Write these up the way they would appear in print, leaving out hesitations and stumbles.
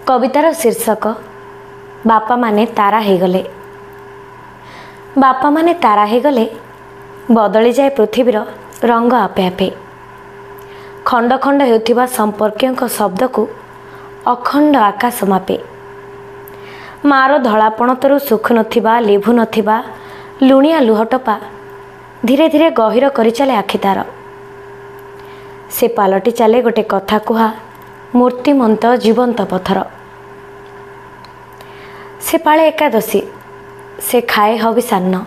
कवितार शीर्षक बापा माने तारा हो गले। बापा माने तारा हो गले बदली जाए पृथ्वीर रंग आपे आपे। खंड खंड होउथिबा संपर्कियों शब्द को अखंड आकाश मापे। मार धलापण तरु सुख नथिबा लिभु नथिबा लुणिया लुहटपा धीरे धीरे गहिर करि चले आखि तार। से पालटी चले गोटे कथा कुहा मूर्तिमंत जीवंत पथर। से पाले एकादशी से खाए हविषान्न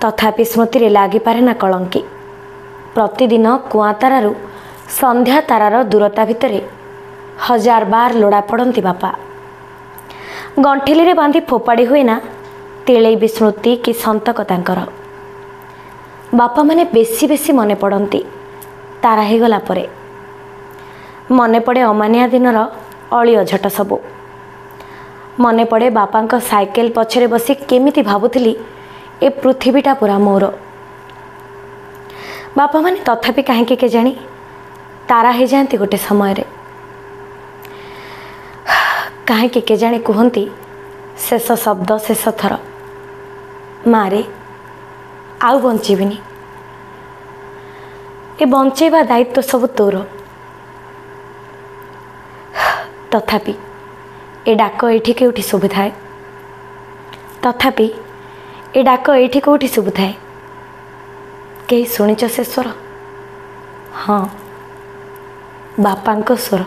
तथापि स्मृति रे लागी पारे ना कलंकी। प्रतिदिन कुआ तारारू संध्या तारार दूरता भितरे हजार बार लोड़ा पड़ती बापा। गंठिली रे बांधी फोपाड़ी हुए ना तिले भी स्मृति कि संतक तांकर। बापा माने बेसी बेसी मने पड़ती तारा हो गला परे। मने पड़े अमानिया दिनर अली अझट सबू। मने पड़े बापा साइकेल पछरे बसी केमिति भाबुथिली ए पृथ्वीटा पूरा मोर। बापा माने तथापि काहेकि के जानी तारा हो जाती गोटे समय रे। काहेकि के जानी कहती शेष शब्द शेष थर मारे आउ बंचीबिनी। ए बंचेबा दायित्व सब तोर। तथापि ए डाक एठी केउठी शुभुए। तथापि ए डाक एठी कोठी शुभुए। कहीं शुणिच से स्वर? हाँ, बापांको स्वर।